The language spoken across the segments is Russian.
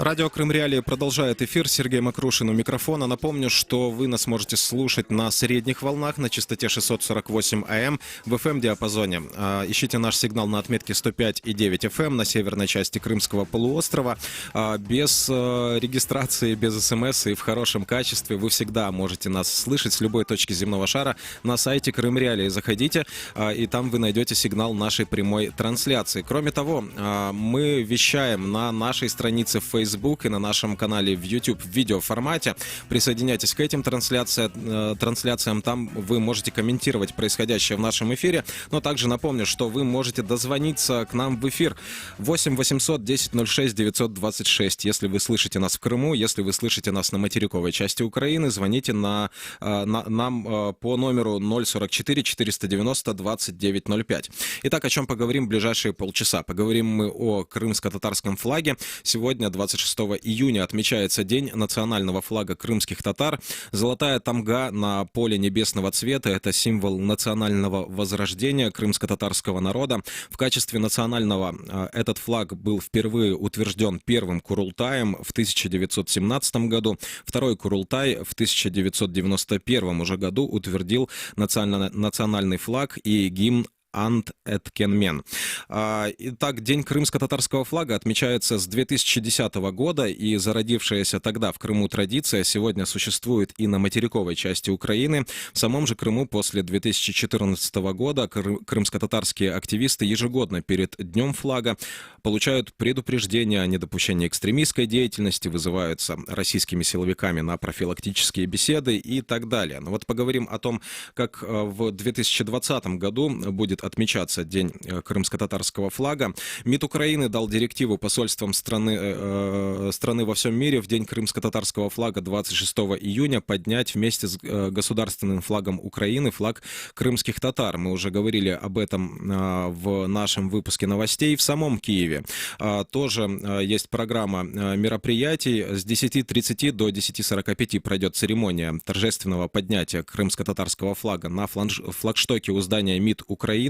Радио Крым Реалии продолжает эфир. Сергей Макрушин у микрофона. Напомню, что вы нас можете слушать на средних волнах на частоте 648 АМ в FM-диапазоне. Ищите наш сигнал на отметке 105,9 FM на северной части Крымского полуострова. Без регистрации, без СМС и в хорошем качестве вы всегда можете нас слышать с любой точки земного шара на сайте Крым Реалии. Заходите, и там вы найдете сигнал нашей прямой трансляции. Кроме того, мы вещаем на нашей странице в Facebook и на нашем канале в YouTube в видеоформате. Присоединяйтесь к этим трансляциям. Там вы можете комментировать происходящее в нашем эфире. Но также напомню, что вы можете дозвониться к нам в эфир 8 800 10 06 926. Если вы слышите нас в Крыму, если вы слышите нас на материковой части Украины, звоните нам по номеру 044 490 2905. Итак, о чем поговорим в ближайшие полчаса? Поговорим мы о крымско-татарском флаге. Сегодня, 26 июня, отмечается День национального флага крымских татар. Золотая тамга на поле небесного цвета – это символ национального возрождения крымско-татарского народа. В качестве национального этот флаг был впервые утвержден первым Курултаем в 1917 году. Второй Курултай в 1991 уже году утвердил национальный флаг и гимн Ант Эткенмен. Итак, День крымско-татарского флага отмечается с 2010 года, и зародившаяся тогда в Крыму традиция сегодня существует и на материковой части Украины. В самом же Крыму после 2014 года крымско-татарские активисты ежегодно перед Днем флага получают предупреждения о недопущении экстремистской деятельности, вызываются российскими силовиками на профилактические беседы и так далее. Но вот поговорим о том, как в 2020 году будет отмечаться День крымско-татарского флага. МИД Украины дал директиву посольствам страны во всем мире в День крымско-татарского флага 26 июня поднять вместе с государственным флагом Украины флаг крымских татар. Мы уже говорили об этом в нашем выпуске новостей. В самом Киеве тоже есть программа мероприятий. С 10:30 до 10:45 пройдет церемония торжественного поднятия крымско-татарского флага на флагштоке у здания МИД Украины.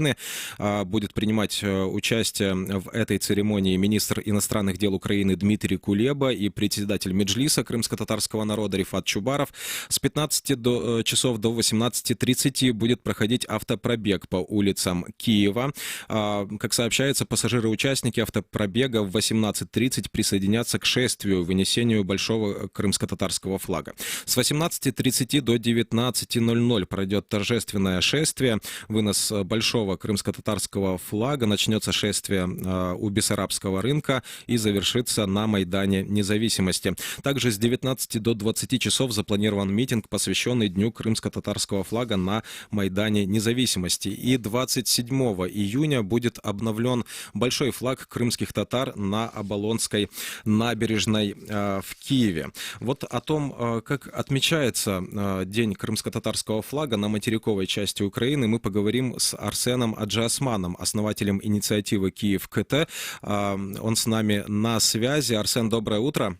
Будет принимать участие в этой церемонии министр иностранных дел Украины Дмитрий Кулеба и председатель Меджлиса крымско-татарского народа Рифат Чубаров. С 15 часов до 18:30 будет проходить автопробег по улицам Киева. Как сообщается, пассажиры-участники автопробега в 18:30 присоединятся к шествию, вынесению большого крымско-татарского флага. С 18:30 до 19:00 пройдет торжественное шествие, вынос большого крымско-татарского флага, начнется шествие у Бессарабского рынка и завершится на Майдане Независимости. Также с 19 до 20 часов запланирован митинг, посвященный Дню крымско-татарского флага на Майдане Независимости. И 27 июня будет обновлен большой флаг крымских татар на Оболонской набережной в Киеве. Вот о том, как отмечается День крымско-татарского флага на материковой части Украины, мы поговорим с Арсеном Аджиасманом, основателем инициативы «Киев КТ». Он с нами на связи. Арсен, доброе утро.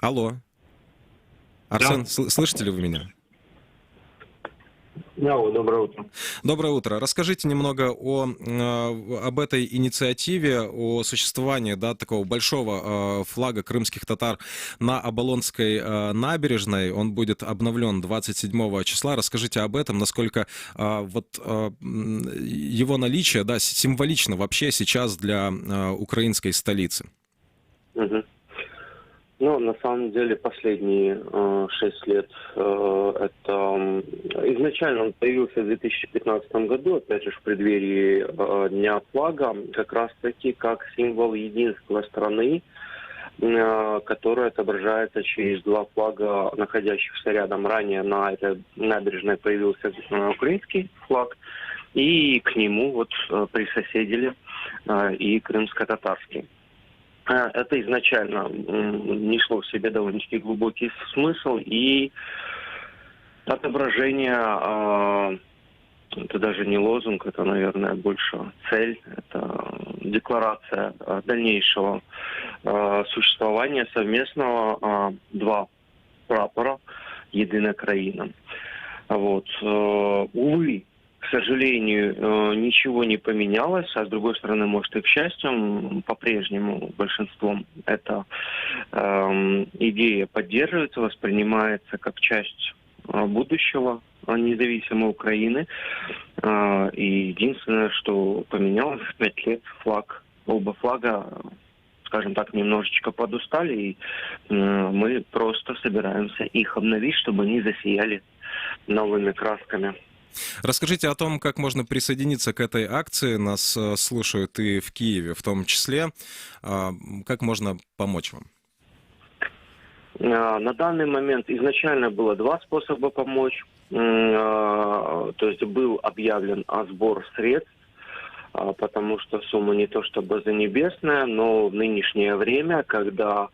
Алло. Арсен, да. Слышите ли вы меня? Доброе утро. Доброе утро. Расскажите немного об этой инициативе, о существовании такого большого флага крымских татар на Оболонской набережной. Он будет обновлен 27 числа. Расскажите об этом, насколько его наличие символично вообще сейчас для украинской столицы. Угу. На самом деле, последние 6 лет, это изначально он появился в 2015 году, опять же, в преддверии Дня флага, как раз-таки как символ единства страны, который отображается через два флага, находящихся рядом. Ранее на этой набережной появился украинский флаг, и к нему присоседили и крымско-татарский. Это изначально несло в себе довольно-таки глубокий смысл и отображение, это даже не лозунг, это, наверное, больше цель, это декларация дальнейшего существования совместного два прапора «Единая країна». Увы, к сожалению, ничего не поменялось, а с другой стороны, может и к счастью, по-прежнему большинством эта идея поддерживается, воспринимается как часть будущего независимой Украины. И единственное, что поменялось в 5 лет, флаг, оба флага, скажем так, немножечко подустали, и мы просто собираемся их обновить, чтобы они засияли новыми красками. Расскажите о том, как можно присоединиться к этой акции. Нас слушают и в Киеве в том числе. Как можно помочь вам? На данный момент изначально было 2 способа помочь. То есть был объявлен сбор средств, потому что сумма не то чтобы занебесная, но в нынешнее время, когда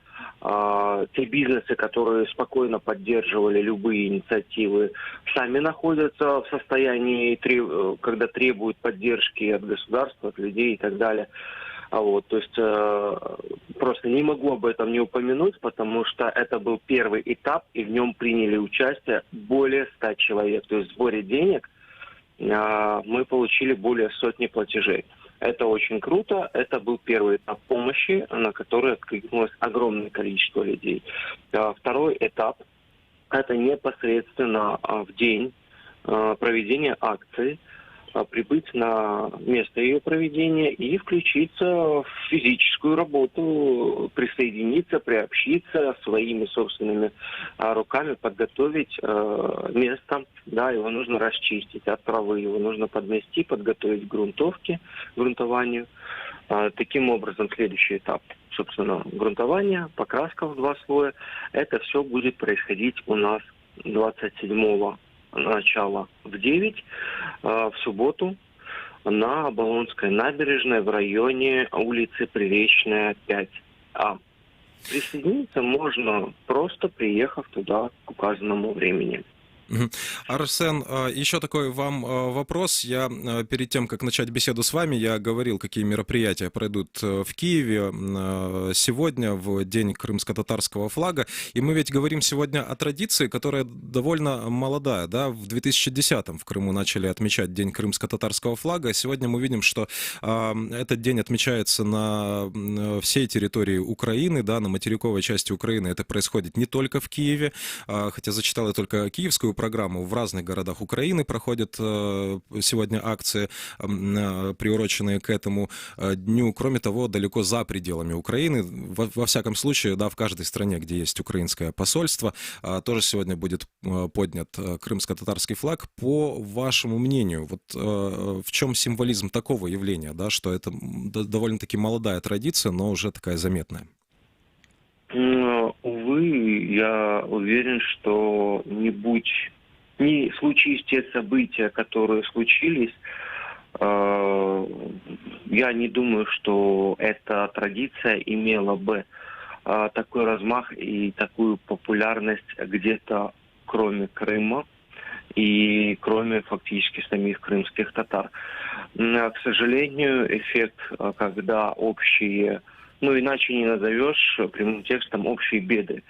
те бизнесы, которые спокойно поддерживали любые инициативы, сами находятся в состоянии, когда требуют поддержки от государства, от людей и так далее. То есть просто не могу об этом не упомянуть, потому что это был первый этап, и в нем приняли участие более 100 человек. То есть в сборе денег мы получили более 100 платежей. Это очень круто. Это был первый этап помощи, на который откликнулось огромное количество людей. Второй этап – это непосредственно в день проведения акции прибыть на место ее проведения и включиться в физическую работу, присоединиться, приобщиться своими собственными руками, подготовить место. Да, его нужно расчистить от травы, его нужно подмести, подготовить к грунтованию. Таким образом, следующий этап, собственно, грунтования, покраска в 2 слоя. Это все будет происходить у нас 27-го начала в 9 в субботу на Оболонской набережной в районе улицы Приречная, 5А. Присоединиться можно, просто приехав туда к указанному времени. Арсен, еще такой вам вопрос. Я перед тем, как начать беседу с вами, я говорил, какие мероприятия пройдут в Киеве сегодня, в день крымско-татарского флага. И мы ведь говорим сегодня о традиции, которая довольно молодая. Да? В 2010-м в Крыму начали отмечать День крымско-татарского флага. Сегодня мы видим, что этот день отмечается на всей территории Украины, да, на материковой части Украины. Это происходит не только в Киеве, хотя зачитал я только киевскую программу. В разных городах Украины проходят сегодня акции, приуроченные к этому дню. Кроме того, далеко за пределами Украины, во всяком случае, да, в каждой стране, где есть украинское посольство, тоже сегодня будет поднят крымско-татарский флаг. По вашему мнению, вот в чем символизм такого явления, да, что это довольно-таки молодая традиция, но уже такая заметная? Увы, я уверен, что не случись те события, которые случились, я не думаю, что эта традиция имела бы такой размах и такую популярность где-то кроме Крыма и кроме фактически самих крымских татар. К сожалению, эффект, когда общие, иначе не назовешь прямым текстом, общие беды,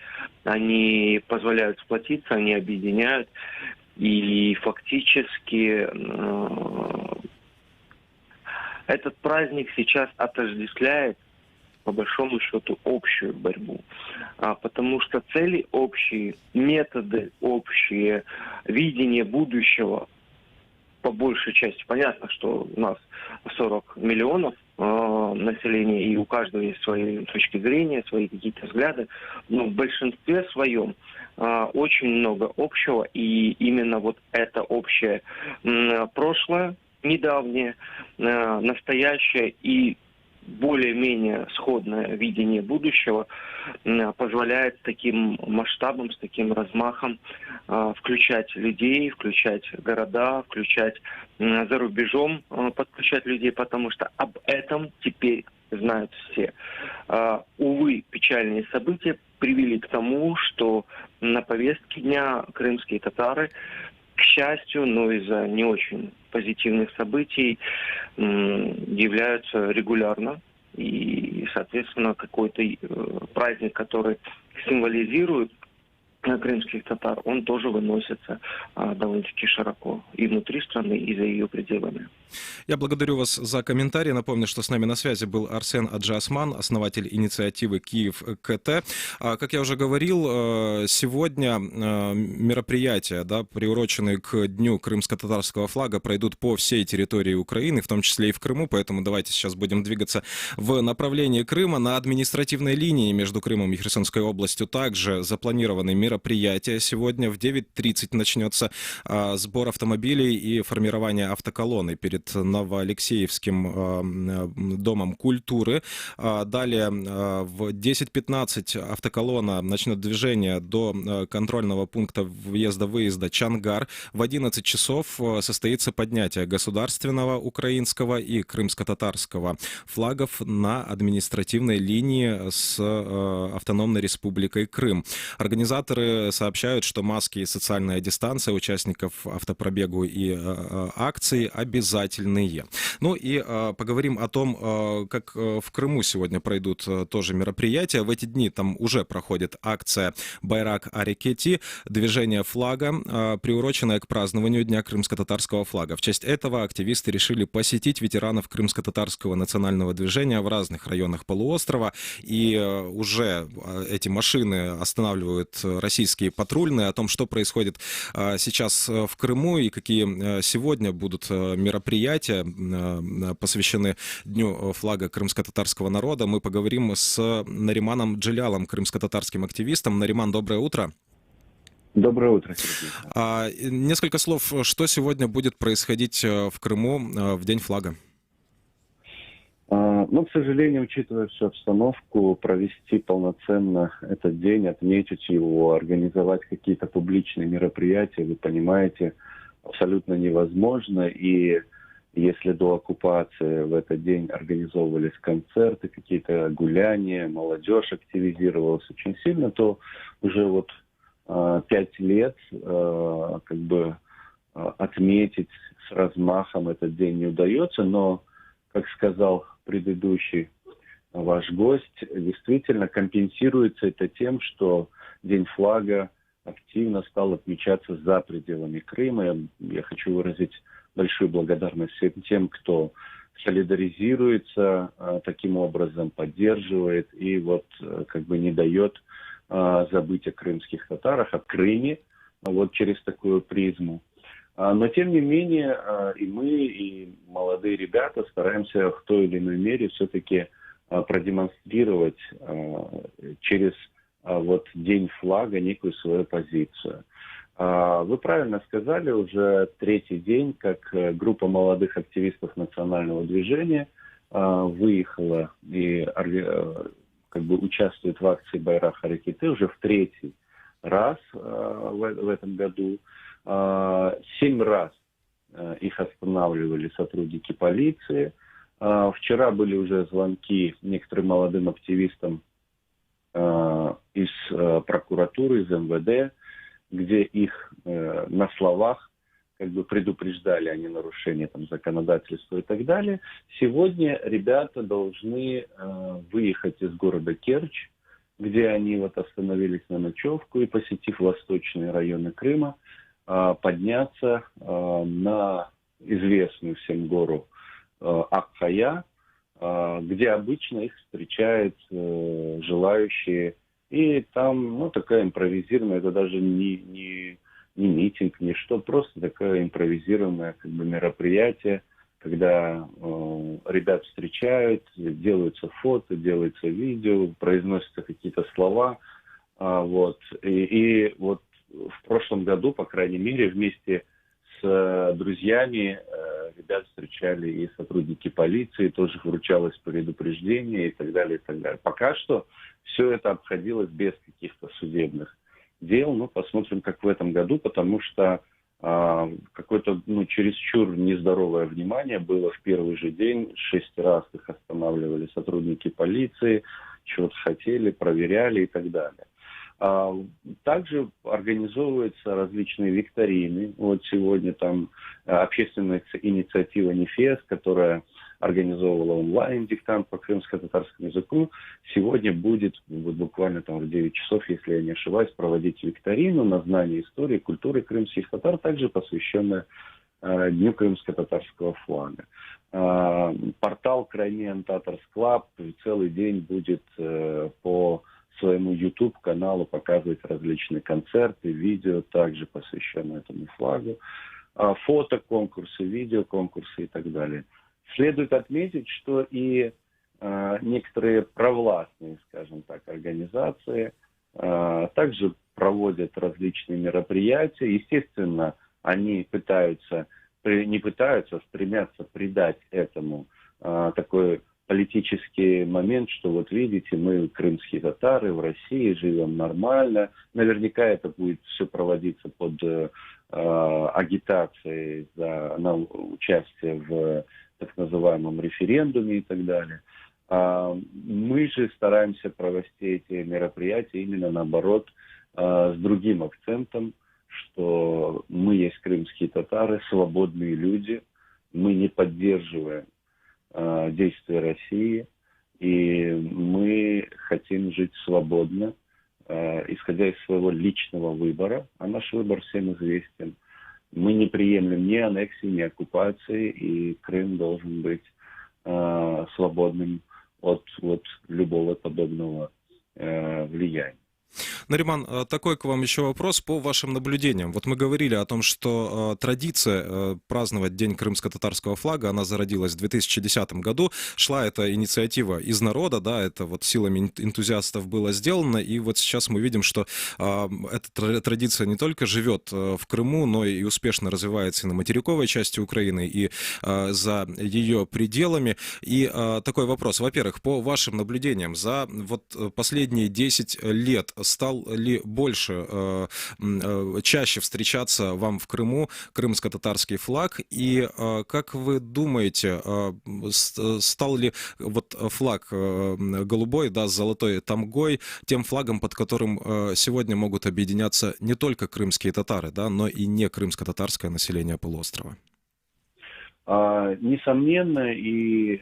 они позволяют сплотиться, они объединяют, и фактически этот праздник сейчас отождествляет, по большому счету, общую борьбу. Потому что цели общие, методы общие, видение будущего, по большей части. Понятно, что у нас 40 миллионов населения, и у каждого есть свои точки зрения, свои какие-то взгляды, но в большинстве своем очень много общего, и именно вот это общее прошлое, недавнее, настоящее и более-менее сходное видение будущего позволяет с таким масштабом, с таким размахом включать людей, включать города, включать за рубежом, подключать людей, потому что об этом теперь знают все. Увы, печальные события привели к тому, что на повестке дня крымские татары, к счастью, но из-за не очень позитивных событий, являются регулярно. И, соответственно, какой-то праздник, который символизирует крымских татар, он тоже выносится довольно-таки широко и внутри страны, и за ее пределами. Я благодарю вас за комментарий. Напомню, что с нами на связи был Арсен Аджиасман, основатель инициативы «Киев КТ». Как я уже говорил, сегодня мероприятия, приуроченные к Дню крымско-татарского флага, пройдут по всей территории Украины, в том числе и в Крыму, поэтому давайте сейчас будем двигаться в направлении Крыма. На административной линии между Крымом и Херсонской областью также запланированы мероприятия. Сегодня в 9:30 начнется сбор автомобилей и формирование автоколонны перед Новоалексеевским домом культуры. Далее в 10:15 автоколонна начнет движение до контрольного пункта въезда-выезда Чангар. В 11 часов состоится поднятие государственного украинского и крымско-татарского флагов на административной линии с Автономной Республикой Крым. Организаторы сообщают, что маски и социальная дистанция участников автопробегу и акций обязательные. Ну и поговорим о том, как в Крыму сегодня пройдут тоже мероприятия. В эти дни там уже проходит акция «Байрак Арекети», движение флага, приуроченное к празднованию Дня крымско-татарского флага. В честь этого активисты решили посетить ветеранов крымско-татарского национального движения в разных районах полуострова. И уже эти машины останавливают российские патрульные. О том, что происходит сейчас в Крыму и какие сегодня будут мероприятия, посвящены Дню флага крымско-татарского народа, мы поговорим с Нариманом Джилялом, крымско-татарским активистом. Нариман, доброе утро. Доброе утро, Сергей. Несколько слов, что сегодня будет происходить в Крыму в День флага? Ну, к сожалению, учитывая всю обстановку, провести полноценно этот день, отметить его, организовать какие-то публичные мероприятия, вы понимаете, абсолютно невозможно. И если до оккупации в этот день организовывались концерты, какие-то гуляния, молодежь активизировалась очень сильно, то уже 5 лет отметить с размахом этот день не удается. Но, как сказал предыдущий ваш гость, действительно компенсируется это тем, что День флага активно стал отмечаться за пределами Крыма. Я хочу выразить большую благодарность всем тем, кто солидаризируется таким образом, поддерживает и не дает забыть о крымских татарах, о Крыме через такую призму. Но, тем не менее, и мы, и молодые ребята стараемся в той или иной мере все-таки продемонстрировать через День флага некую свою позицию. Вы правильно сказали, уже 3-й день, как группа молодых активистов национального движения выехала и участвует в акции «Байрак Арекети» уже в 3-й раз в этом году. 7 раз их останавливали сотрудники полиции. Вчера были уже звонки некоторым молодым активистам из прокуратуры, из МВД, где их на словах предупреждали о ненарушении законодательства и так далее. Сегодня ребята должны выехать из города Керчь, где они остановились на ночевку, и, посетив восточные районы Крыма, подняться на известную всем гору Акхая, где обычно их встречают желающие. И там такая импровизированная, это даже не митинг, не что, просто такое импровизированное мероприятие, когда ребят встречают, делаются фото, делается видео, произносятся какие-то слова. И в прошлом году, по крайней мере, вместе с друзьями ребят встречали и сотрудники полиции, тоже вручалось предупреждение и так далее, и так далее. Пока что все это обходилось без каких-то судебных дел. Посмотрим, как в этом году, потому что какое-то чересчур нездоровое внимание было в первый же день. 6 раз их останавливали сотрудники полиции, чего-то хотели, проверяли и так далее. Также организовываются различные викторины. Сегодня там общественная инициатива «Нефес», которая организовывала онлайн-диктант по крымско-татарскому языку, сегодня будет вот буквально там в 9 часов, если я не ошибаюсь, проводить викторину на знание истории, культуры крымских татар, также посвященная Дню крымско-татарского флага. Портал Crimean Tatars Club целый день будет по своему YouTube-каналу показывать различные концерты, видео, также посвященные этому флагу, фотоконкурсы, видеоконкурсы и так далее. Следует отметить, что и некоторые провластные, скажем так, организации также проводят различные мероприятия. Естественно, они стремятся придать этому такой политический момент, что вот видите, мы крымские татары в России живем нормально. Наверняка это будет все проводиться под агитацией на участие в так называемом референдуме и так далее. Мы же стараемся провести эти мероприятия именно наоборот с другим акцентом, что мы есть крымские татары, свободные люди, мы не поддерживаем действия России, и мы хотим жить свободно, исходя из своего личного выбора, а наш выбор всем известен. Мы не приемлем ни аннексии, ни оккупации, и Крым должен быть свободным от любого подобного влияния. Нариман, такой к вам еще вопрос по вашим наблюдениям. Вот мы говорили о том, что традиция праздновать День крымско-татарского флага, она зародилась в 2010 году. Шла эта инициатива из народа, да, это вот силами энтузиастов было сделано. И вот сейчас мы видим, что эта традиция не только живет в Крыму, но и успешно развивается и на материковой части Украины, и за ее пределами. И такой вопрос. Во-первых, по вашим наблюдениям, за вот последние 10 лет стал ли больше, чаще встречаться вам в Крыму крымско-татарский флаг? И как вы думаете, стал ли вот флаг голубой, да, с золотой тамгой тем флагом, под которым сегодня могут объединяться не только крымские татары, да, но и не крымско-татарское население полуострова? Несомненно, и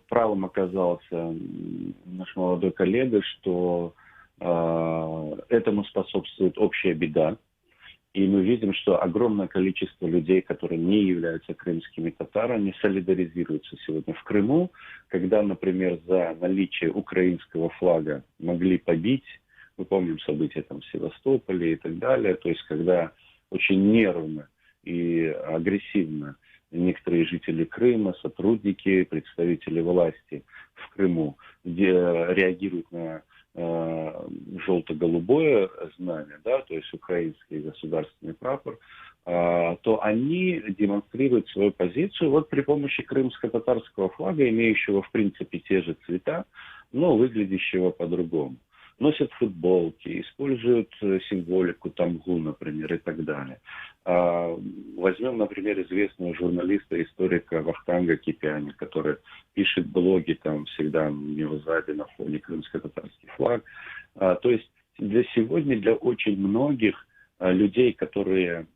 правым оказался наш молодой коллега, что этому способствует общая беда. И мы видим, что огромное количество людей, которые не являются крымскими татарами, солидаризируются сегодня в Крыму, когда, например, за наличие украинского флага могли побить, мы помним события там в Севастополе и так далее, то есть когда очень нервно и агрессивно некоторые жители Крыма, сотрудники, представители власти в Крыму реагируют на желто-голубое знамя, да, то есть украинский государственный прапор, то они демонстрируют свою позицию вот при помощи крымско-татарского флага, имеющего в принципе те же цвета, но выглядящего по-другому. Носят футболки, используют символику тамгу, например, и так далее. Возьмем, например, известного журналиста, историка Вахтанга Кипяни, который пишет блоги, там всегда у него сзади на фоне крымско-татарский флаг. То есть сегодня для очень многих людей, которые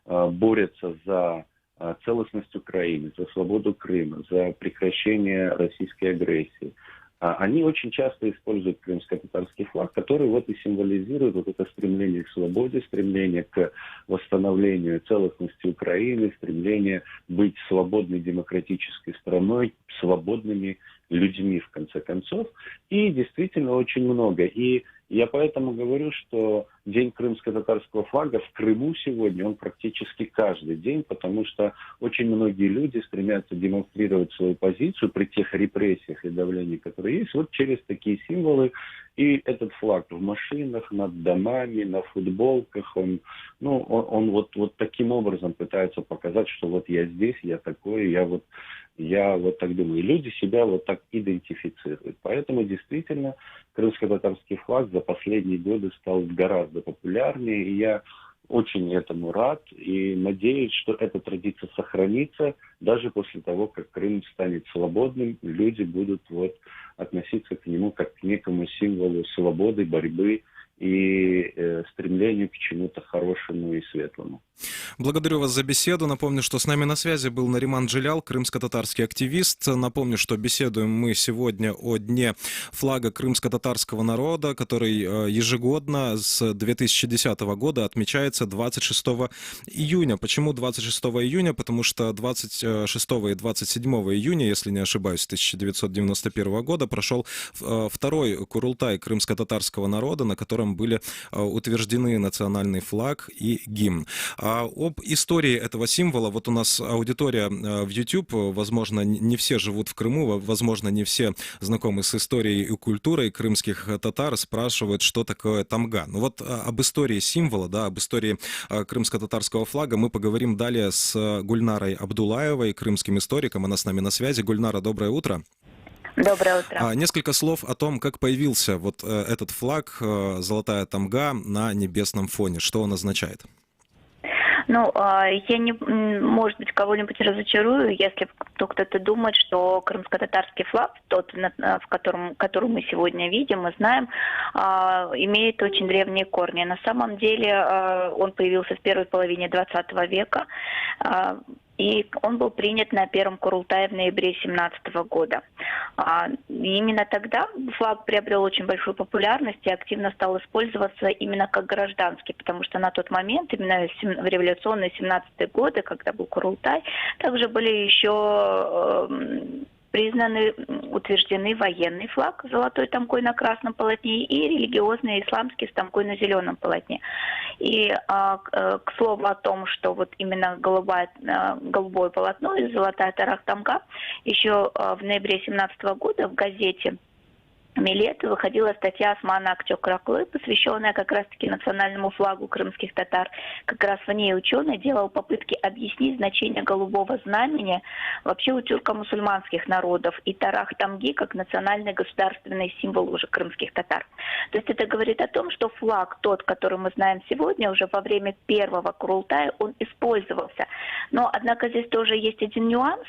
борются за целостность Украины, за свободу Крыма, за прекращение российской агрессии, они очень часто используют крымско-татарский флаг, который вот и символизирует вот это стремление к свободе, стремление к восстановлению целостности Украины, стремление быть свободной демократической страной, свободными людьми, в конце концов. И действительно очень много. И я поэтому говорю, что День крымско-татарского флага в Крыму сегодня, он практически каждый день, потому что очень многие люди стремятся демонстрировать свою позицию при тех репрессиях и давлении, которые есть, вот через такие символы. И этот флаг в машинах, над домами, на футболках, он вот таким образом пытается показать, что вот я здесь, я такой, я вот так думаю. И люди себя вот так идентифицируют. Поэтому действительно крымско-татарский флаг за последние годы стал гораздо популярнее. И я очень этому рад и надеюсь, что эта традиция сохранится даже после того, как Крым станет свободным. Люди будут относиться к нему как к некому символу свободы, борьбы и стремлению к чему-то хорошему и светлому. Благодарю вас за беседу. Напомню, что с нами на связи был Нариман Джилял, крымско-татарский активист. Напомню, что беседуем мы сегодня о Дне флага крымско-татарского народа, который ежегодно с 2010 года отмечается 26 июня. Почему 26 июня? Потому что 26 и 27 июня, если не ошибаюсь, 1991 года прошел второй Курултай крымско-татарского народа, на котором были утверждены национальный флаг и гимн. Об истории этого символа, вот у нас аудитория в YouTube, возможно, не все живут в Крыму, возможно, не все знакомы с историей и культурой крымских татар, спрашивают, что такое тамга. Ну вот об истории символа, да, об истории крымско-татарского флага мы поговорим далее с Гульнарой Абдулаевой, крымским историком, она с нами на связи. Гульнара, доброе утро. Доброе утро. Несколько слов о том, как появился вот этот флаг, золотая тамга на небесном фоне, что он означает. Ну, я не, может быть, кого-нибудь разочарую, если кто-то думает, что крымско-татарский флаг, тот, который мы сегодня видим и знаем, имеет очень древние корни. На самом деле он появился в первой половине 20 века, и он был принят на первом Курултае в ноябре 2017 года. Именно тогда флаг приобрел очень большую популярность и активно стал использоваться именно как гражданский, потому что на тот момент, именно в революционные 17-е годы, когда был Курултай, также были еще признаны, утверждены военный флаг с золотой тамкой на красном полотне и религиозный исламский с тамкой на зеленом полотне. И к слову о том, что вот именно голубое полотно и золотая тарах-тамга, еще в ноябре 2017 года в газете «Милет» выходила статья Османа Акчокраклы, посвященная как раз-таки национальному флагу крымских татар. Как раз в ней ученый делал попытки объяснить значение голубого знамени вообще у тюрко-мусульманских народов и тарах-тамги как национальный государственный символ уже крымских татар. То есть это говорит о том, что флаг, тот, который мы знаем сегодня, уже во время первого Курултая он использовался. Но, однако, здесь тоже есть один нюанс,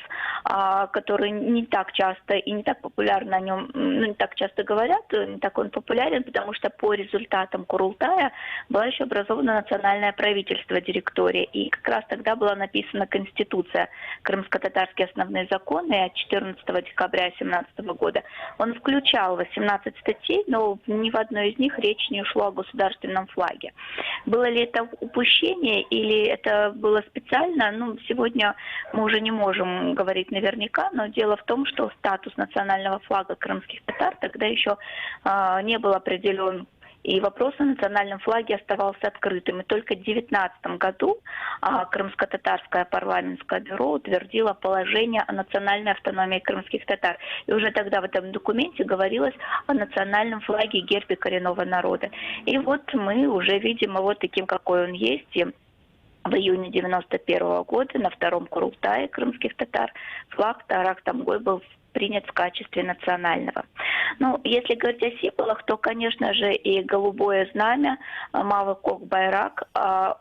который не так часто и не так популярно о нем, не так часто говорят, не так он популярен, потому что по результатам Курултая было еще образовано национальное правительство директория, и как раз тогда была написана Конституция, крымско-татарские основные законы от 14 декабря 2017 года. Он включал 18 статей, но ни в одной из них речь не шло о государственном флаге. Было ли это упущение или это было специально? Ну, сегодня мы уже не можем говорить наверняка, но дело в том, что статус национального флага крымских татар тогда еще не был определен. И вопрос о национальном флаге оставался открытым. И только в 2019 году Крымско-татарское парламентское бюро утвердило положение о национальной автономии крымских татар. И уже тогда в этом документе говорилось о национальном флаге и гербе коренного народа. И вот мы уже видим его таким, какой он есть. И в июне 1991 года на втором Курултае крымских татар флаг Тарах-Тамгой был принят в качестве национального. Ну, если говорить о символах, то, конечно же, и голубое знамя Мавы Кок Байрак,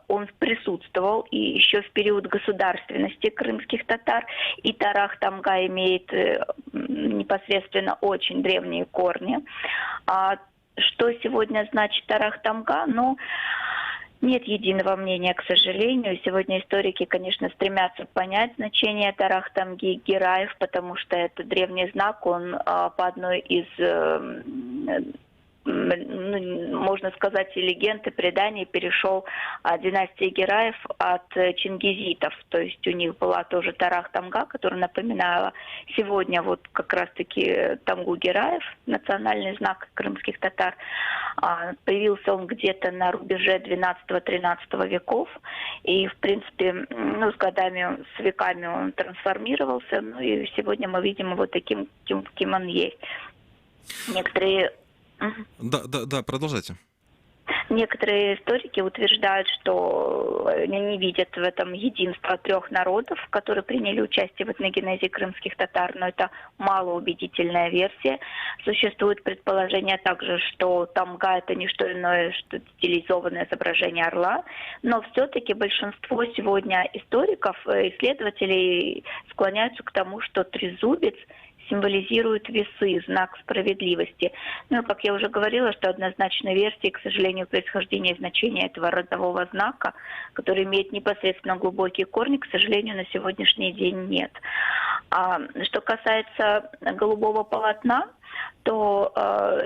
он присутствовал и еще в период государственности крымских татар, и Тарах-Тамга имеет непосредственно очень древние корни. Что сегодня значит Тарах-Тамга? Ну, нет единого мнения, к сожалению. Сегодня историки, конечно, стремятся понять значение Тарах-Тамги и Гераев, потому что это древний знак, он по одной из, можно сказать, и легенд, и преданий перешел от династии Гераев от чингизитов. То есть у них была тоже Тарах-Тамга, которая напоминала сегодня вот как раз-таки Тамгу Гераев, национальный знак крымских татар. Появился он где-то на рубеже 12-13 веков. И, в принципе, с годами, с веками он трансформировался. Ну и сегодня мы видим его таким, каким он есть. Некоторые... Да, продолжайте. Некоторые историки утверждают, что они не видят в этом единства трех народов, которые приняли участие в этногенезе крымских татар, но это малоубедительная версия. Существует предположение также, что тамга – это не что иное, что стилизованное изображение орла, но все-таки большинство сегодня историков, исследователей склоняются к тому, что трезубец – символизируют весы, знак справедливости. Ну, как я уже говорила, что однозначной версии, к сожалению, происхождения и значения этого родового знака, который имеет непосредственно глубокие корни, к сожалению, на сегодняшний день нет. А что касается голубого полотна, то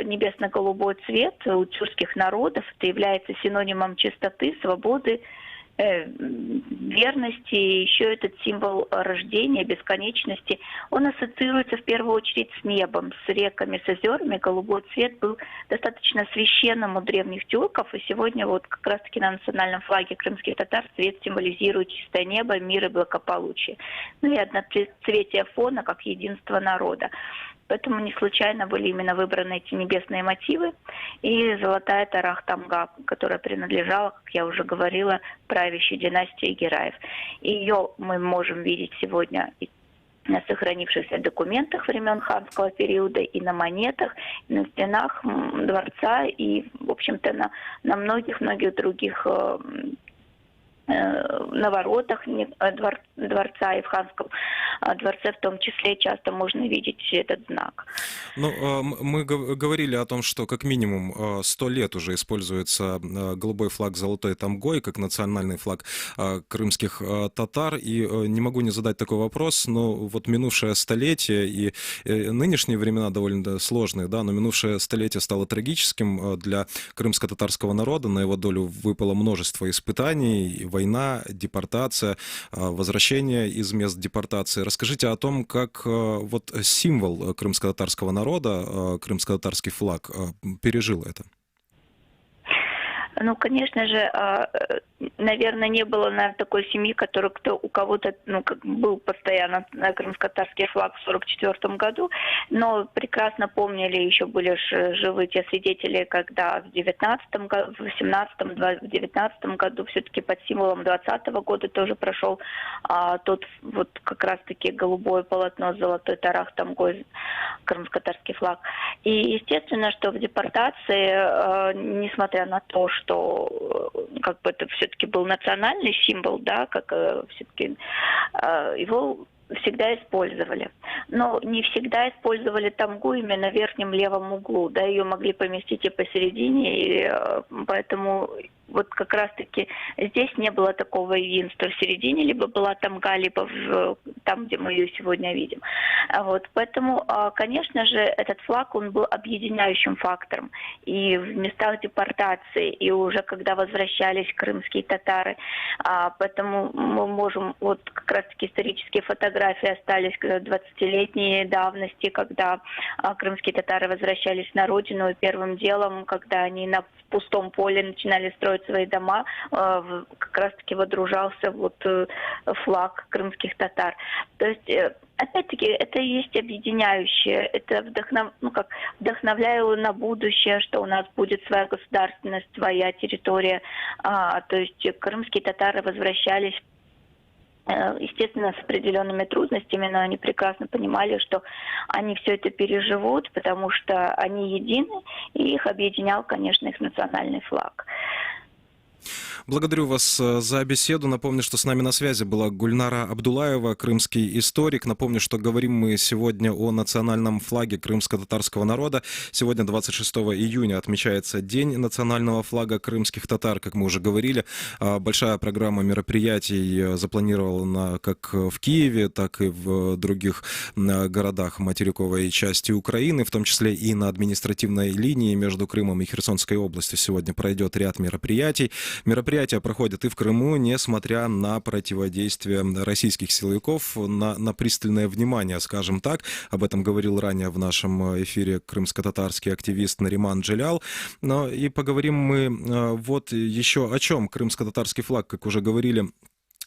небесно-голубой цвет у тюркских народов это является синонимом чистоты, свободы, верности, еще этот символ рождения, бесконечности, он ассоциируется в первую очередь с небом, с реками, с озерами. Голубой цвет был достаточно священным у древних тюрков, и сегодня вот как раз-таки на национальном флаге крымских татар цвет символизирует чистое небо, мир и благополучие. Ну и одноцветие фона как единство народа. Поэтому не случайно были именно выбраны эти небесные мотивы и золотая Тарах-Тамга, которая принадлежала, как я уже говорила, правящей династии Гераев. Ее мы можем видеть сегодня и на сохранившихся документах времен ханского периода, и на монетах, и на стенах дворца, и, в общем-то, на многих-многих других на воротах дворца и в ханском дворце в том числе часто можно видеть этот знак. Ну, мы говорили о том, что как минимум 100 лет уже используется голубой флаг с золотой тамгой как национальный флаг крымских татар. И не могу не задать такой вопрос, но вот минувшее столетие и нынешние времена довольно сложные, да, но минувшее столетие стало трагическим для крымско-татарского народа. На его долю выпало множество испытаний, война, депортация, возвращение из мест депортации. Расскажите о том, как вот символ крымско-татарского народа, крымско-татарский флаг, пережил это. Ну, конечно же, наверное, не было, наверное, такой семьи, у кого-то был постоянно крымско-татарский флаг в 1944 году, но прекрасно помнили, еще были живы те свидетели, когда в 19-м году, в 18-м, в 19-м году все-таки под символом 20-го года тоже прошел тот вот как раз-таки голубое полотно с золотой Тарах-Тамгой, крымско-татарский флаг. И естественно, что в депортации, несмотря на то, что как бы это все-таки был национальный символ, да, как все-таки его всегда использовали. Но не всегда использовали тамгу именно в верхнем левом углу, да, ее могли поместить и посередине, и поэтому вот как раз-таки здесь не было такого единства в середине, либо была тамга, либо там, где мы ее сегодня видим. Вот, поэтому, конечно же, этот флаг, он был объединяющим фактором и в местах депортации, и уже когда возвращались крымские татары. Поэтому мы можем, вот как раз-таки исторические фотографии остались 20-летней давности, когда крымские татары возвращались на родину, и первым делом, когда они на пустом поле начинали строить свои дома, как раз-таки водружался вот флаг крымских татар. То есть, опять-таки, это и есть объединяющее, это вдохновляю на будущее, что у нас будет своя государственность, своя территория. То есть крымские татары возвращались, естественно, с определенными трудностями, но они прекрасно понимали, что они все это переживут, потому что они едины, и их объединял, конечно, их национальный флаг. Благодарю вас за беседу. Напомню, что с нами на связи была Гульнара Абдулаева, крымский историк. Напомню, что говорим мы сегодня о национальном флаге крымско-татарского народа. Сегодня, 26 июня, отмечается День национального флага крымских татар, как мы уже говорили. Большая программа мероприятий запланирована как в Киеве, так и в других городах материковой части Украины, в том числе и на административной линии между Крымом и Херсонской областью. Сегодня пройдет ряд мероприятий. Мероприятия проходят и в Крыму, несмотря на противодействие российских силовиков, на пристальное внимание, скажем так. Об этом говорил ранее в нашем эфире крымско-татарский активист Нариман Джелял. Но и поговорим мы вот еще о чем. Крымско-татарский флаг, как уже говорили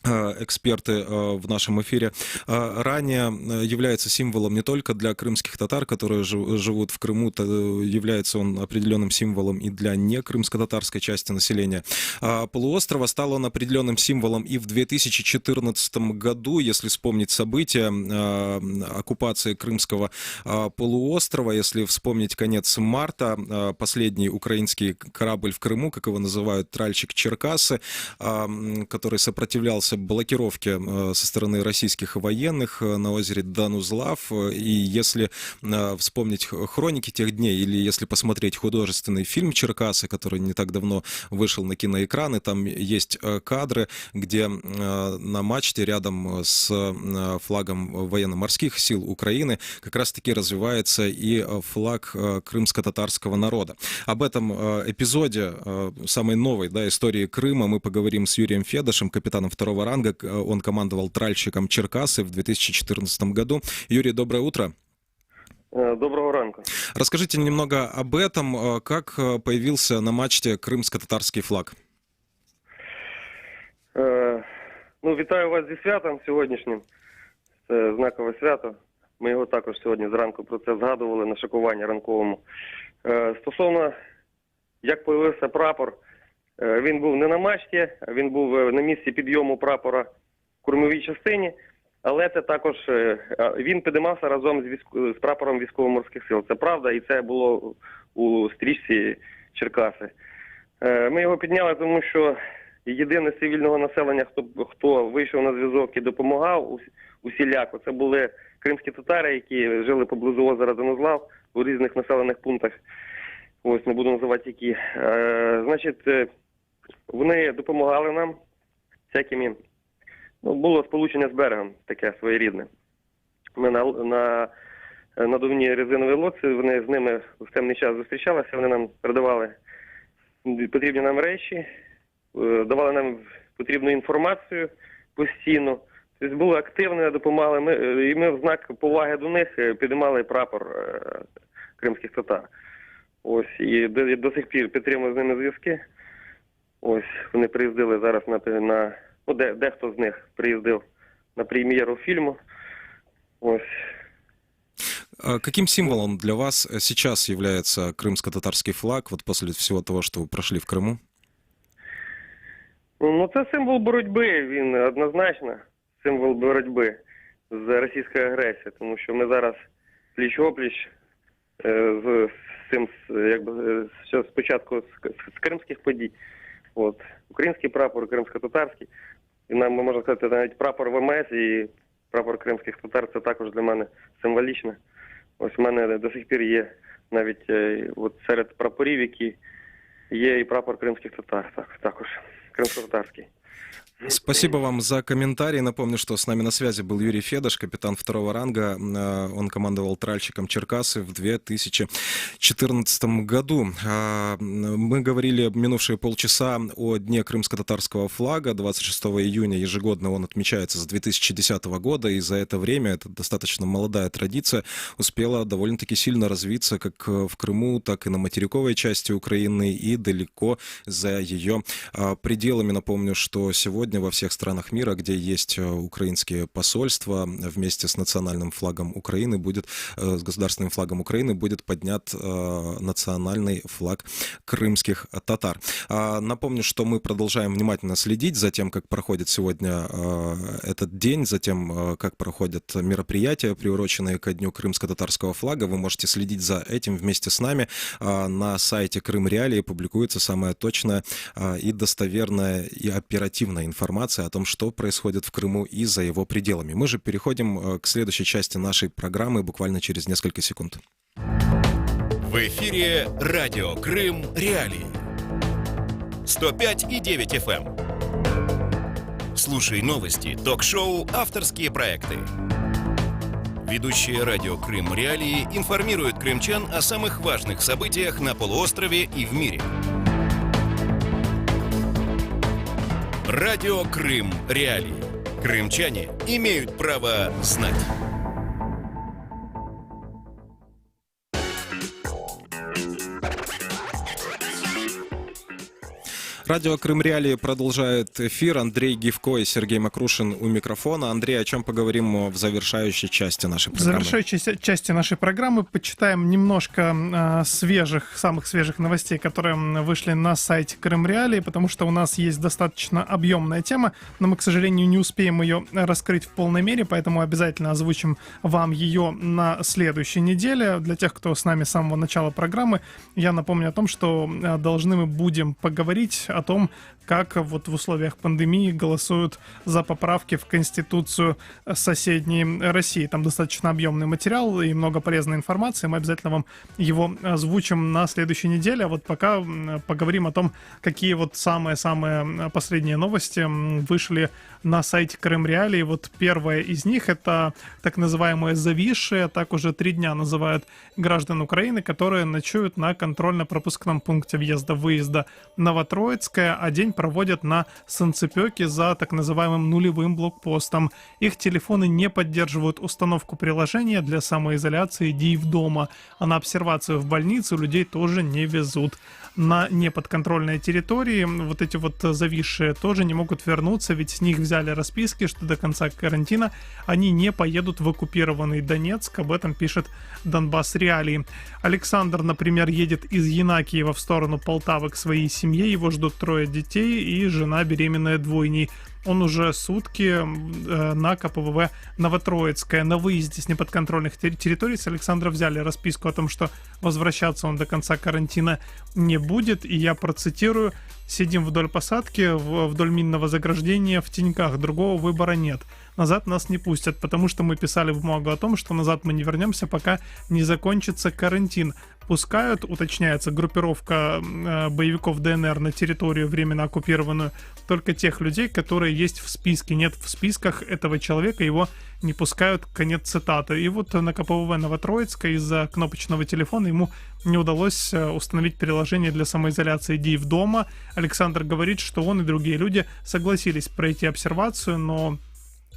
эксперты в нашем эфире, ранее является символом не только для крымских татар, которые живут в Крыму, является он определенным символом и для некрымско-татарской части населения полуострова. Стал он определенным символом и в 2014 году, если вспомнить события оккупации Крымского полуострова, если вспомнить конец марта, последний украинский корабль в Крыму, как его называют, тральщик Черкассы, который сопротивлялся касается блокировки со стороны российских военных на озере Данузлав. И если вспомнить хроники тех дней, или если посмотреть художественный фильм «Черкасы», который не так давно вышел на киноэкраны, там есть кадры, где на мачте рядом с флагом военно-морских сил Украины как раз-таки развивается и флаг крымско-татарского народа. Об этом эпизоде самой новой, да, истории Крыма мы поговорим с Юрием Федашем, капитаном 2-го ранга. Он командовал тральщиком «Черкасы» в 2014 году. Юрий, доброе утро. Доброго ранку. Расскажите немного об этом. Как появился на мачте крымско-татарский флаг? Вітаю вас зі святом сьогоднішнім. Це знакове свято. Ми його також сьогодні зранку про це згадували на шокуванні ранковому. Стосовно, як появився прапор, він був не на мачті, він був на місці підйому прапора в кормовій частині, але це також він підіймався разом з прапором військово-морських сил. Це правда, і це було у стрічці Черкаси. Ми його підняли, тому що єдине з цивільного населення, хто вийшов на зв'язок і допомагав усіляко, це були кримські татари, які жили поблизу озера Данузлав у різних населених пунктах. Ось, не буду називати які. Значить, вони допомагали нам всякими. Було сполучення з берегом таке своєрідне. Ми на надувній резиновій лодці, вони з ними в темний час зустрічалися, вони нам передавали потрібні нам речі, давали нам потрібну інформацію постійно. Тобто були активні, допомагали. Ми в знак поваги до них підіймали прапор кримських татар. Ось, і до сих пір підтримую з ними зв'язки. Ось, вони приїздили зараз дехто з них приїздив на прем'єру фільму. Ось. Каким символом для вас сейчас является крымско-татарский флаг, вот после всего того, что вы прошли в Крыму? Це символ боротьби, він однозначно символ боротьби з російською агресією, тому що ми зараз пліч-опліч з цим, ще спочатку з кримських подій. От, український прапор, кримсько-татарський, і нам, можна сказати, навіть прапор ВМС і прапор кримських татар, це також для мене символічно. Ось у мене до сих пір є навіть серед прапорів, які є і прапор кримських татар, також кримсько-татарський. Спасибо вам за комментарий. Напомню, что с нами на связи был Юрий Федаш, капитан 2-го ранга. Он командовал тральщиком Черкасы в 2014 году. Мы говорили минувшие полчаса о Дне крымско-татарского флага. 26 июня ежегодно он отмечается с 2010 года, и за это время, это достаточно молодая традиция, успела довольно-таки сильно развиться как в Крыму, так и на материковой части Украины и далеко за ее пределами. Напомню, что сегодня во всех странах мира, где есть украинские посольства, вместе с национальным флагом Украины с государственным флагом Украины будет поднят национальный флаг крымских татар. Напомню, что мы продолжаем внимательно следить за тем, как проходит сегодня этот день, за тем, как проходят мероприятия, приуроченные ко Дню крымско-татарского флага. Вы можете следить за этим вместе с нами. На сайте Крым Реалии публикуется самая точная и достоверная и оперативная информация о том, что происходит в Крыму и за его пределами. Мы же переходим к следующей части нашей программы буквально через несколько секунд. В эфире радио Крым Реалии. 105,9 FM. Слушай новости, ток-шоу, авторские проекты. Ведущие радио Крым Реалии информируют крымчан о самых важных событиях на полуострове и в мире. Радио Крым Реалии. Крымчане имеют право знать. Радио Крым Реалии продолжает эфир. Андрей Гивко и Сергей Макрушин у микрофона. Андрей, о чем поговорим в завершающей части нашей программы? В завершающей части нашей программы почитаем немножко самых свежих новостей, которые вышли на сайте Крым Реалии, потому что у нас есть достаточно объемная тема, но мы, к сожалению, не успеем ее раскрыть в полной мере, поэтому обязательно озвучим вам ее на следующей неделе. Для тех, кто с нами с самого начала программы, я напомню о том, что должны мы будем поговорить о том, как вот в условиях пандемии голосуют за поправки в Конституцию соседней России. Там достаточно объемный материал и много полезной информации. Мы обязательно вам его озвучим на следующей неделе. А вот пока поговорим о том, какие вот самые-самые последние новости вышли на сайте Крым Реалии. Вот первая из них — это так называемые зависшие, так уже 3 дня называют граждан Украины, которые ночуют на контрольно-пропускном пункте въезда-выезда Новотроицкое, а день проводят на санцепёке за так называемым нулевым блокпостом. Их телефоны не поддерживают установку приложения для самоизоляции «Иди в дома», а на обсервацию в больницу людей тоже не везут. На неподконтрольной территории вот эти вот зависшие тоже не могут вернуться, ведь с них взяли расписки, что до конца карантина они не поедут в оккупированный Донецк. Об этом пишет Донбасс Реалии. Александр, например, едет из Янакиева в сторону Полтавы к своей семье. Его ждут 3 детей и жена беременная двойней. Он уже сутки на КПВВ Новотроицкое. На выезде с неподконтрольных территорий с Александра взяли расписку о том, что возвращаться он до конца карантина не будет. И я процитирую: «Сидим вдоль посадки, вдоль минного заграждения, в теньках. Другого выбора нет. Назад нас не пустят, потому что мы писали бумагу о том, что назад мы не вернемся, пока не закончится карантин. Пускают, уточняется, группировка боевиков ДНР на территорию временно оккупированную только тех людей, которые есть в списке. Нет в списках этого человека, его не пускают». Конец цитаты. И вот на КПВВ Новотроицка из-за кнопочного телефона ему не удалось установить приложение для самоизоляции «Иди в дома». Александр говорит, что он и другие люди согласились пройти обсервацию, но,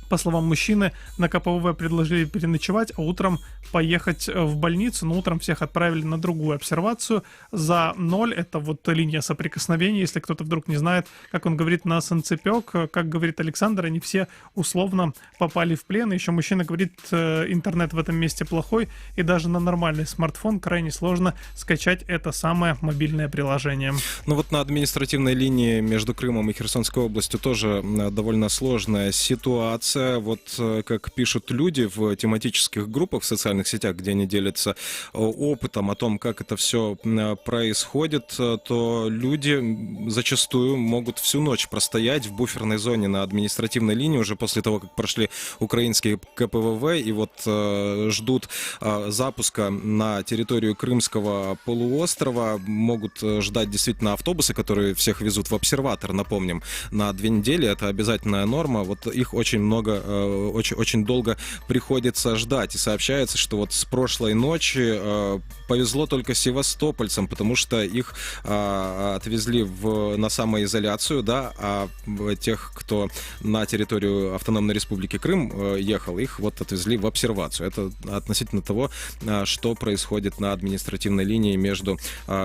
по словам мужчины, на КПВВ предложили переночевать, а утром поехать в больницу. Но утром всех отправили на другую обсервацию за 0. Это вот линия соприкосновения, если кто-то вдруг не знает, как он говорит, на санцепёк. Как говорит Александр, они все условно попали в плен. Еще мужчина говорит, интернет в этом месте плохой, и даже на нормальный смартфон крайне сложно скачать это самое мобильное приложение. Ну вот на административной линии между Крымом и Херсонской областью тоже довольно сложная ситуация. Вот как пишут люди в тематических группах в социальных сетях, где они делятся опытом о том, как это все происходит, то люди зачастую могут всю ночь простоять в буферной зоне на административной линии уже после того, как прошли украинские КПВВ, и вот ждут запуска на территорию Крымского полуострова. Могут ждать действительно автобусы, которые всех везут в обсерватор, напомним, на 2 недели. Это обязательная норма. Вот их очень много, очень долго приходится ждать. И сообщается, что вот с прошлой ночи повезло только севастопольцам, потому что их отвезли на самоизоляцию, да, а тех, кто на территорию Автономной Республики Крым ехал, их вот отвезли в обсервацию. Это относительно того, что происходит на административной линии между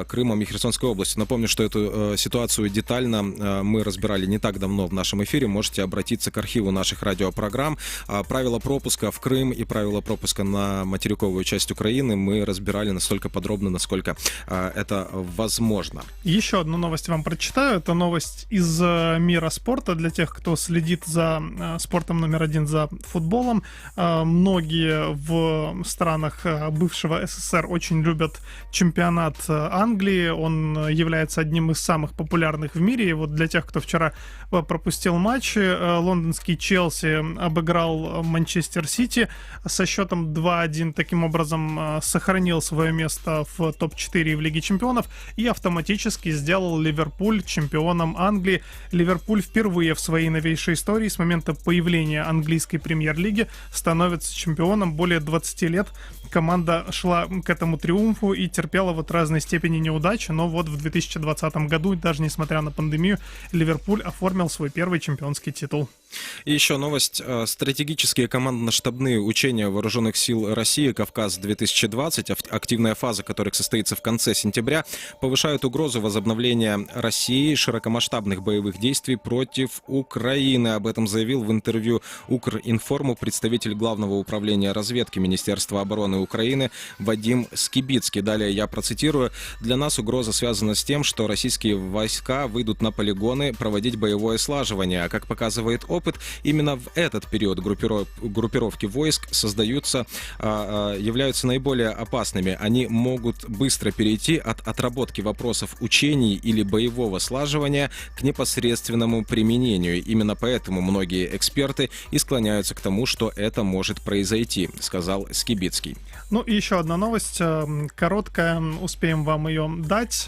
Крымом и Херсонской областью. Напомню, что эту ситуацию детально мы разбирали не так давно в нашем эфире. Можете обратиться к архиву наших радиопрограмм. Правила пропуска в Крым и правила пропуска на материковую часть Украины мы разбирали настолько подробно, насколько это возможно. Еще одну новость вам прочитаю. Это новость из мира спорта для тех, кто следит за спортом номер 1, за футболом. Многие в странах бывшего СССР очень любят чемпионат Англии. Он является одним из самых популярных в мире. И вот для тех, кто вчера пропустил матч, лондонский Челси обыграл Манчестер Сити со счетом 2-1. Таким образом сохранил свое место в топ-4 в Лиге Чемпионов и автоматически сделал Ливерпуль чемпионом Англии. Ливерпуль впервые в своей новейшей истории с момента появления английской премьер-лиги становится чемпионом. Более 20 лет команда шла к этому триумфу и терпела вот разной степени неудачи, но вот в 2020 году, даже несмотря на пандемию, Ливерпуль оформил свой первый чемпионский титул. И еще новость. Стратегические командно-штабные учения Вооруженных сил России «Кавказ-2020», активная фаза которых состоится в конце сентября, повышают угрозу возобновления России широкомасштабных боевых действий против Украины. Об этом заявил в интервью Укринформу представитель Главного управления разведки Министерства обороны Украины Вадим Скибицкий. Далее я процитирую. «Для нас угроза связана с тем, что российские войска выйдут на полигоны проводить боевое слаживание. А как показывает опыт, опыт. Именно в этот период группировки войск являются наиболее опасными. Они могут быстро перейти от отработки вопросов учений или боевого слаживания к непосредственному применению. Именно поэтому многие эксперты и склоняются к тому, что это может произойти, сказал Скибицкий. Ну и еще одна новость, короткая, успеем вам ее дать,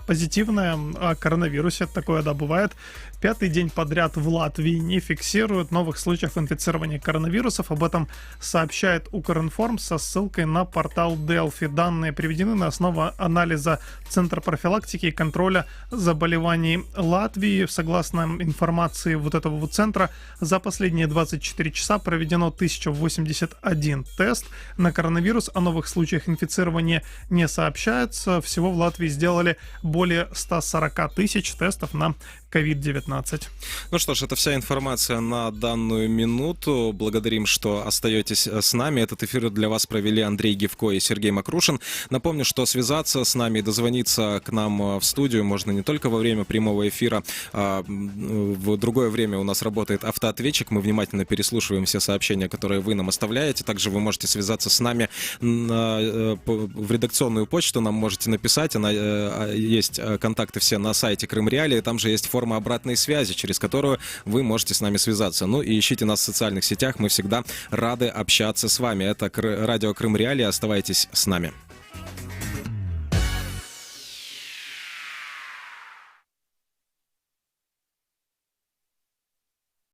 позитивная, о коронавирусе, такое, да, бывает. 5-й день подряд в Латвии не фиксируют новых случаев инфицирования коронавирусов. Об этом сообщает Укринформ со ссылкой на портал Delphi. Данные приведены на основе анализа Центра профилактики и контроля заболеваний Латвии. Согласно информации вот этого вот центра, за последние 24 часа проведено 1081 тест на коронавирус. О новых случаях инфицирования не сообщается. Всего в Латвии сделали более 140 тысяч тестов на COVID-19. Ну что ж, это вся информация на данную минуту. Благодарим, что остаетесь с нами. Этот эфир для вас провели Андрей Гевко и Сергей Макрушин. Напомню, что связаться с нами и дозвониться к нам в студию можно не только во время прямого эфира. В другое время у нас работает автоответчик. Мы внимательно переслушиваем все сообщения, которые вы нам оставляете. Также вы можете связаться с нами в редакционную почту. Нам можете написать. Есть контакты все на сайте Крым Реалии. Там же есть форма обратной связи, через которую вы можете с нами связаться. Ну и ищите нас в социальных сетях, мы всегда рады общаться с вами. Это радио Крым Реалии, оставайтесь с нами.